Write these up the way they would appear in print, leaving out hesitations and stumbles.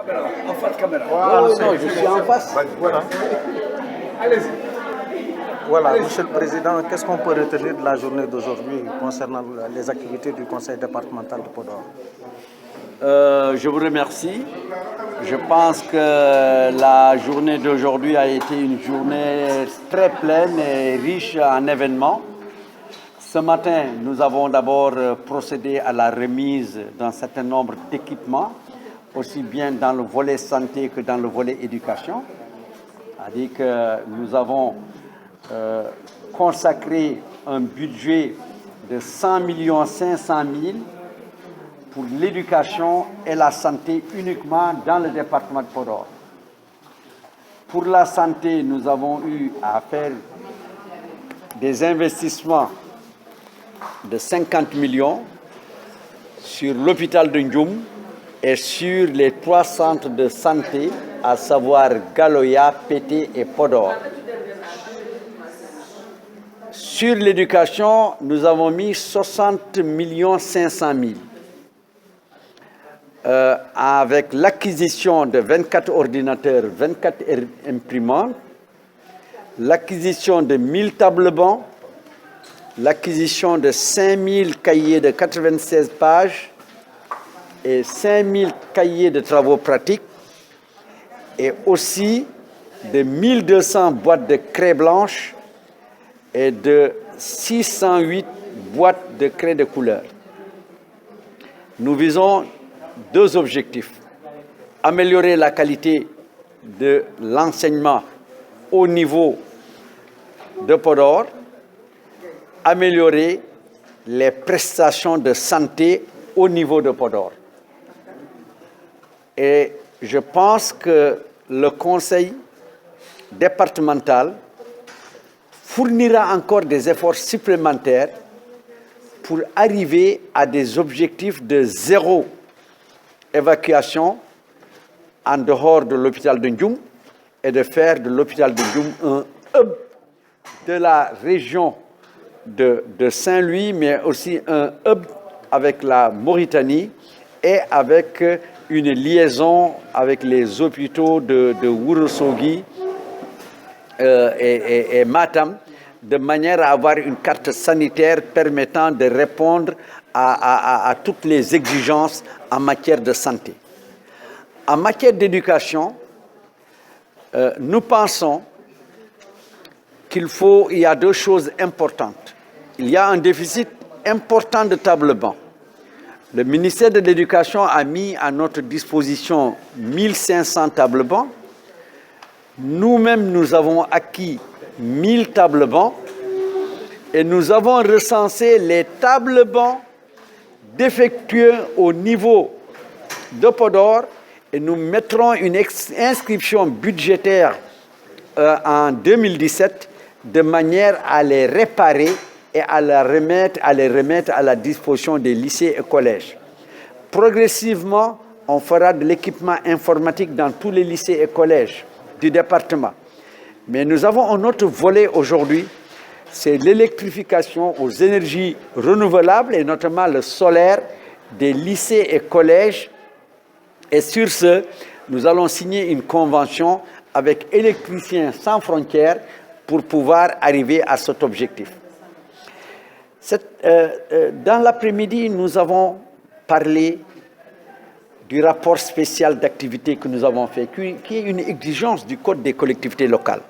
En face caméra. Voilà, non, je suis en face. Voilà. Allez-y. Voilà, Monsieur le Président, qu'est-ce qu'on peut retenir de la journée d'aujourd'hui concernant les activités du Conseil départemental de Podor? Je vous remercie. Je pense que la journée d'aujourd'hui a été une journée très pleine et riche en événements. Ce matin, nous avons d'abord procédé à la remise d'un certain nombre d'équipements, aussi bien dans le volet santé que dans le volet éducation. C'est-à-dire que nous avons consacré un budget de 100 500 000 pour l'éducation et la santé uniquement dans le département de Podor. Pour la santé, nous avons eu à faire des investissements de 50 millions sur l'hôpital de Ndioum et sur les 3 centres de santé, à savoir Galoya, Pété et Podor. Sur l'éducation, nous avons mis 60 500 000 avec l'acquisition de 24 ordinateurs, 24 imprimantes, l'acquisition de 1000 tables bancs, l'acquisition de 5000 cahiers de 96 pages et 5000 cahiers de travaux pratiques et aussi de 1200 boîtes de craie blanche et de 608 boîtes de craie de couleur. Nous visons 2 objectifs. Améliorer la qualité de l'enseignement au niveau de Podor, améliorer les prestations de santé au niveau de Podor. Et je pense que le conseil départemental fournira encore des efforts supplémentaires pour arriver à des objectifs de 0 évacuation en dehors de l'hôpital de Ndioum et de faire de l'hôpital de Ndioum un hub de la région de Saint-Louis, mais aussi un hub avec la Mauritanie et avec une liaison avec les hôpitaux de Ourossogui et Matam, de manière à avoir une carte sanitaire permettant de répondre à toutes les exigences en matière de santé. En matière d'éducation, nous pensons qu'il y a 2 choses importantes. Il y a un déficit important de tables bancs. Le ministère de l'Éducation a mis à notre disposition 1500 tables bancs. Nous-mêmes, nous avons acquis 1000 tables bancs et nous avons recensé les tables bancs défectueux au niveau de Podor et nous mettrons une inscription budgétaire en 2017 de manière à les réparer et à les remettre à la disposition des lycées et collèges. Progressivement, on fera de l'équipement informatique dans tous les lycées et collèges du département. Mais nous avons un autre volet aujourd'hui, c'est l'électrification aux énergies renouvelables et notamment le solaire des lycées et collèges. Et sur ce, nous allons signer une convention avec Électriciens sans frontières pour pouvoir arriver à cet objectif. Dans l'après-midi, nous avons parlé du rapport spécial d'activité que nous avons fait, qui est une exigence du Code des collectivités locales.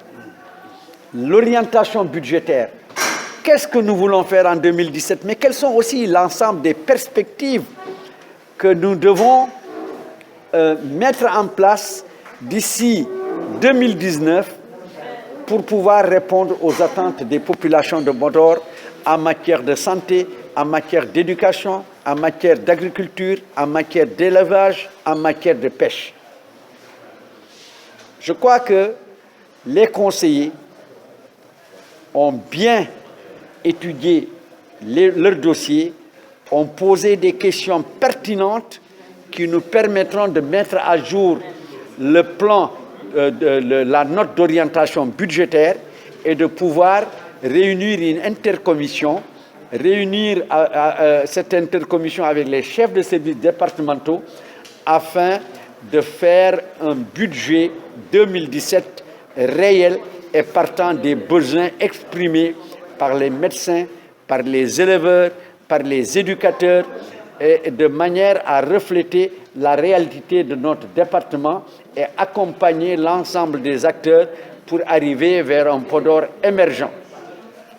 L'orientation budgétaire. Qu'est-ce que nous voulons faire en 2017? Mais quelles sont aussi l'ensemble des perspectives que nous devons mettre en place d'ici 2019 pour pouvoir répondre aux attentes des populations de Podor en matière de santé, en matière d'éducation, en matière d'agriculture, en matière d'élevage, en matière de pêche. Je crois que les conseillers ont bien étudié leur dossier, ont posé des questions pertinentes qui nous permettront de mettre à jour le plan, la note d'orientation budgétaire et de pouvoir réunir une intercommission, cette intercommission avec les chefs de services départementaux afin de faire un budget 2017 réel et partant des besoins exprimés par les médecins, par les éleveurs, par les éducateurs, et de manière à refléter la réalité de notre département et accompagner l'ensemble des acteurs pour arriver vers un Podor émergent.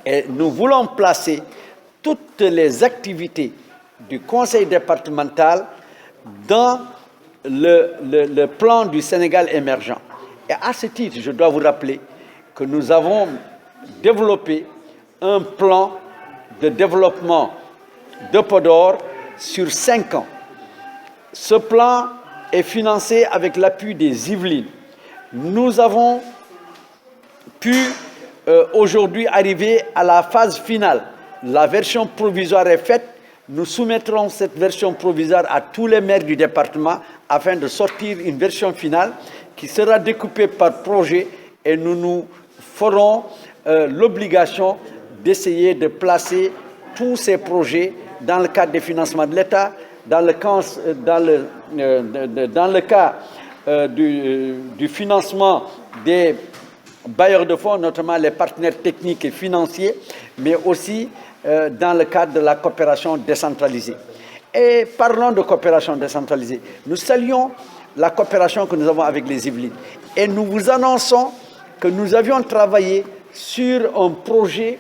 Et nous voulons placer toutes les activités du conseil départemental dans le plan du Sénégal émergent. Et à ce titre, je dois vous rappeler que nous avons développé un plan de développement de Podor sur 5 ans. Ce plan est financé avec l'appui des Yvelines. Nous avons pu aujourd'hui arriver à la phase finale. La version provisoire est faite. Nous soumettrons cette version provisoire à tous les maires du département afin de sortir une version finale qui sera découpée par projet et nous ferons l'obligation d'essayer de placer tous ces projets dans le cadre des financements de l'État, dans le cas du financement des bailleurs de fonds, notamment les partenaires techniques et financiers, mais aussi dans le cadre de la coopération décentralisée. Et parlons de coopération décentralisée. Nous saluons la coopération que nous avons avec les Yvelines. Et nous vous annonçons que nous avions travaillé sur un projet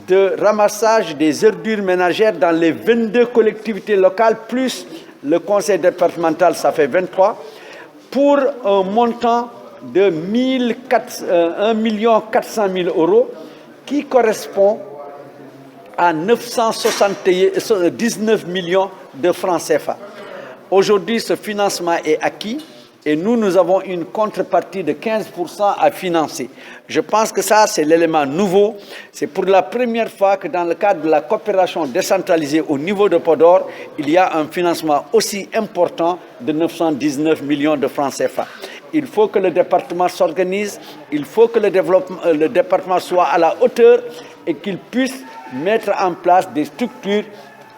de ramassage des ordures ménagères dans les 22 collectivités locales, plus le conseil départemental, ça fait 23, pour un montant de 1 400 000 euros qui correspond à 979 millions de francs CFA. Aujourd'hui, ce financement est acquis et nous avons une contrepartie de 15% à financer. Je pense que ça, c'est l'élément nouveau. C'est pour la première fois que dans le cadre de la coopération décentralisée au niveau de Podor, il y a un financement aussi important de 919 millions de francs CFA. Il faut que le département s'organise, il faut que le département soit à la hauteur et qu'il puisse mettre en place des structures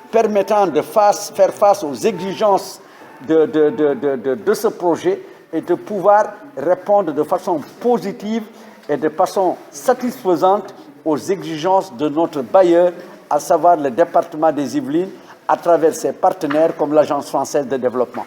permettant de faire face aux exigences de ce projet et de pouvoir répondre de façon positive et de façon satisfaisante aux exigences de notre bailleur, à savoir le département des Yvelines, à travers ses partenaires comme l'Agence française de développement.